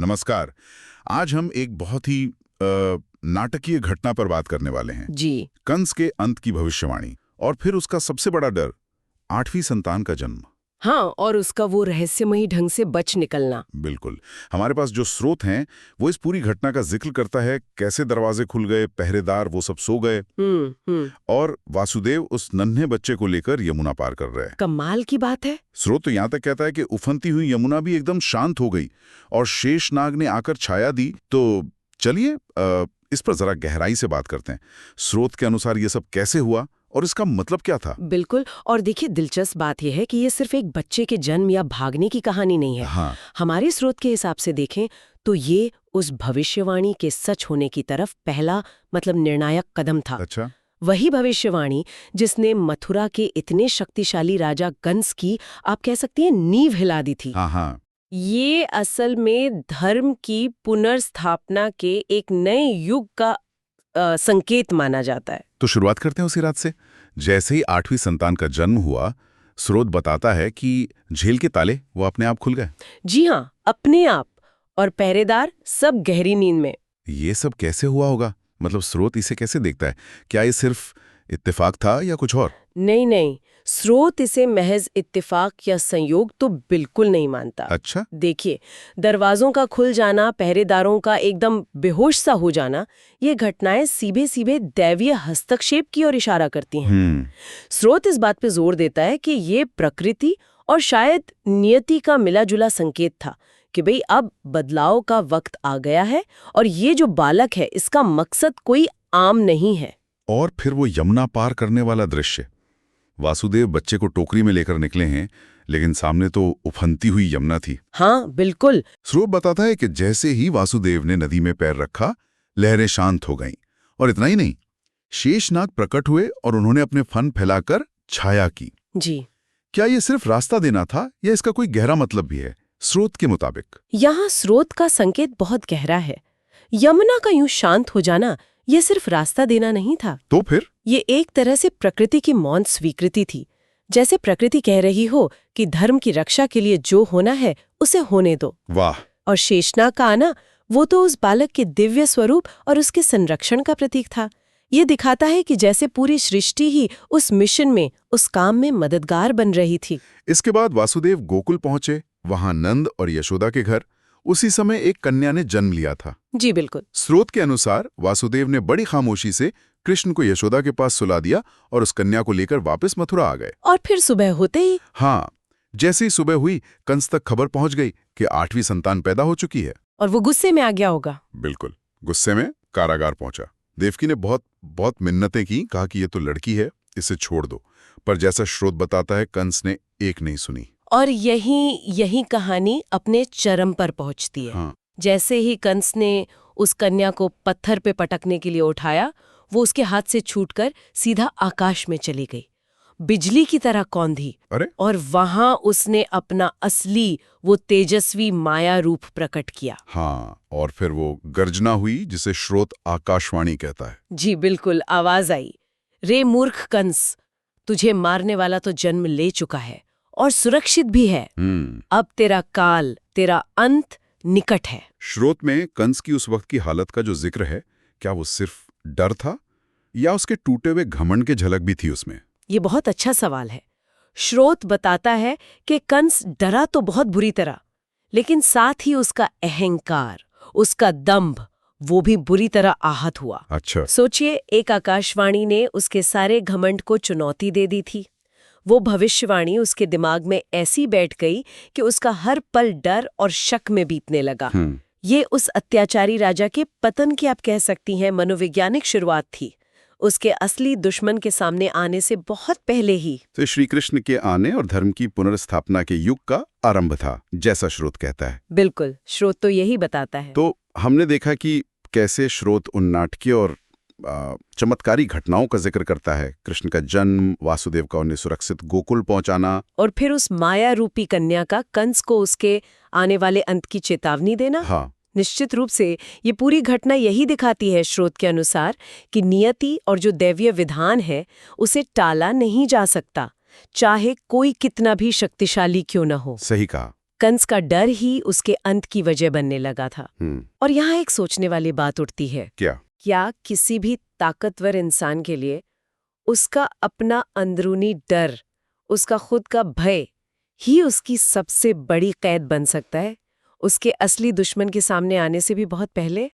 नमस्कार। आज हम एक बहुत ही नाटकीय घटना पर बात करने वाले हैं। जी। कंस के अंत की भविष्यवाणी और फिर उसका सबसे बड़ा डर, 8वीं संतान का जन्म। हाँ, और उसका वो रहस्यमयी ढंग से बच निकलना। बिल्कुल। हमारे पास जो स्रोत हैं वो इस पूरी घटना का जिक्र करता है, कैसे दरवाजे खुल गए, पहरेदार वो सब सो गए और वासुदेव उस नन्हे बच्चे को लेकर यमुना पार कर रहे हैं। कमाल की बात है। स्रोत तो यहाँ तक कहता है कि उफनती हुई यमुना भी एकदम शांत हो गई और शेषनाग ने आकर छाया दी। तो चलिए इस पर जरा गहराई से बात करते हैं। स्रोत के अनुसार ये सब कैसे हुआ और इसका मतलब क्या था? बिल्कुल। और देखिए, दिलचस्प बात यह है कि ये सिर्फ एक बच्चे के जन्म या भागने की कहानी नहीं है। हाँ। हमारे स्रोत के हिसाब से देखें तो ये उस भविष्यवाणी के सच होने की तरफ पहला निर्णायक कदम था। अच्छा। वही भविष्यवाणी जिसने मथुरा के इतने शक्तिशाली राजा कंस की, आप कह सकती हैं, नींव हिला दी थी। हाँ। ये असल में धर्म की पुनर्स्थापना के एक नए युग का संकेत माना जाता है। तो शुरुआत करते हैं उसी रात से। जैसे ही 8वीं संतान का जन्म हुआ, स्रोत बताता है कि झेल के ताले वो अपने आप खुल गए। जी हाँ, अपने आप। और पहरेदार सब गहरी नींद में। ये सब कैसे हुआ होगा? स्रोत इसे कैसे देखता है? क्या ये सिर्फ इत्तेफाक था या कुछ और? नहीं, स्रोत इसे महज इत्तेफाक या संयोग तो बिल्कुल नहीं मानता। अच्छा। देखिए, दरवाजों का खुल जाना, पहरेदारों का एकदम बेहोश सा हो जाना, ये घटनाएं सीधे सीधे दैवीय हस्तक्षेप की ओर इशारा करती हैं। स्रोत इस बात पे जोर देता है कि ये प्रकृति और शायद नियति का मिला जुला संकेत था कि भाई अब बदलाव का वक्त आ गया है और ये जो बालक है इसका मकसद कोई आम नहीं है। और फिर वो यमुना पार करने वाला दृश्य। वासुदेव बच्चे को टोकरी में लेकर निकले हैं, लेकिन सामने तो उफनती हुई यमुना थी। हाँ, बिल्कुल। स्रोत बताता है कि जैसे ही वासुदेव ने नदी में पैर रखा, लहरें शांत हो गईं। और इतना ही नहीं, शेषनाग प्रकट हुए और उन्होंने अपने फन फैलाकर छाया की। जी। क्या ये सिर्फ रास्ता देना था या इसका कोई गहरा मतलब भी है? स्रोत के मुताबिक यहाँ स्रोत का संकेत बहुत गहरा है। यमुना का यूं शांत हो जाना ये सिर्फ रास्ता देना नहीं था। तो फिर ये एक तरह से प्रकृति की मौन स्वीकृति थी। जैसे प्रकृति कह रही हो कि धर्म की रक्षा के लिए जो होना है उसे होने दो। वाह। और शेषनाग का आना, वो तो उस बालक के दिव्य स्वरूप और उसके संरक्षण का प्रतीक था। ये दिखाता है कि जैसे पूरी सृष्टि ही उस मिशन में, उस काम में मददगार बन रही थी। इसके बाद वासुदेव गोकुल पहुंचे, वहां नंद और यशोदा के घर। उसी समय एक कन्या ने जन्म लिया था। जी बिल्कुल। स्रोत के अनुसार वासुदेव ने बड़ी खामोशी से कृष्ण को यशोदा के पास सुला दिया और उस कन्या को लेकर वापस मथुरा आ गए। और फिर सुबह होते ही हाँ, जैसे ही सुबह हुई, कंस तक खबर पहुंच गई कि 8वीं संतान पैदा हो चुकी है। और वो गुस्से में आ गया होगा। बिल्कुल, गुस्से में कारागार पहुंचा। देवकी ने बहुत मिन्नतें की, कहा कि ये तो लड़की है, इसे छोड़ दो। पर जैसा स्रोत बताता है, कंस ने एक नहीं सुनी। और यही कहानी अपने चरम पर पहुंचती है। हाँ। जैसे ही कंस ने उस कन्या को पत्थर पे पटकने के लिए उठाया, वो उसके हाथ से छूटकर सीधा आकाश में चली गई, बिजली की तरह कौंधी। अरे! और वहां उसने अपना असली, वो तेजस्वी माया रूप प्रकट किया। हाँ, और फिर वो गर्जना हुई जिसे स्रोत आकाशवाणी कहता है। जी बिल्कुल, आवाज आई, रे मूर्ख कंस, तुझे मारने वाला तो जन्म ले चुका है और सुरक्षित भी है। अब तेरा काल, तेरा अंत निकट है। स्रोत में कंस की उस वक्त की हालत का जो जिक्र है, क्या वो सिर्फ डर था या उसके टूटे हुए घमंड की झलक भी थी उसमें? ये बहुत अच्छा सवाल है। स्रोत बताता है कि कंस डरा तो बहुत बुरी तरह, लेकिन साथ ही उसका अहंकार, उसका दंभ, वो भी बुरी तरह आहत हुआ। अच्छा। सोचिए, एक आकाशवाणी ने उसके सारे घमंड को चुनौती दे दी थी। वो भविष्यवाणी उसके दिमाग में ऐसी बैठ गई कि उसका हर पल डर और शक में बीतने लगा। ये उस अत्याचारी राजा के पतन की, आप कह सकती हैं, मनोवैज्ञानिक शुरुआत थी। उसके असली दुश्मन के सामने आने से बहुत पहले ही। तो श्री कृष्ण के आने और धर्म की पुनर्स्थापना के युग का आरंभ था, जैसा स्रोत कहता है। बिल्कुल, स्रोत तो यही बताता है। तो हमने देखा कि कैसे स्रोत उन नाटकीय और चमत्कारी घटनाओं का जिक्र करता है। कृष्ण का जन्म, वासुदेव का उन्हें सुरक्षित गोकुल पहुंचाना, और फिर उस माया रूपी कन्या का कंस को उसके आने वाले अंत की चेतावनी देना। हाँ। निश्चित रूप से ये पूरी घटना यही दिखाती है, स्रोत के अनुसार, कि नियति और जो दैवीय विधान है उसे टाला नहीं जा सकता, चाहे कोई कितना भी शक्तिशाली क्यों न हो। सही कहा। कंस का डर ही उसके अंत की वजह बनने लगा था। और यहाँ एक सोचने वाली बात उठती है, क्या किसी भी ताकतवर इंसान के लिए उसका अपना अंदरूनी डर, उसका खुद का भय ही उसकी सबसे बड़ी कैद बन सकता है, उसके असली दुश्मन के सामने आने से भी बहुत पहले?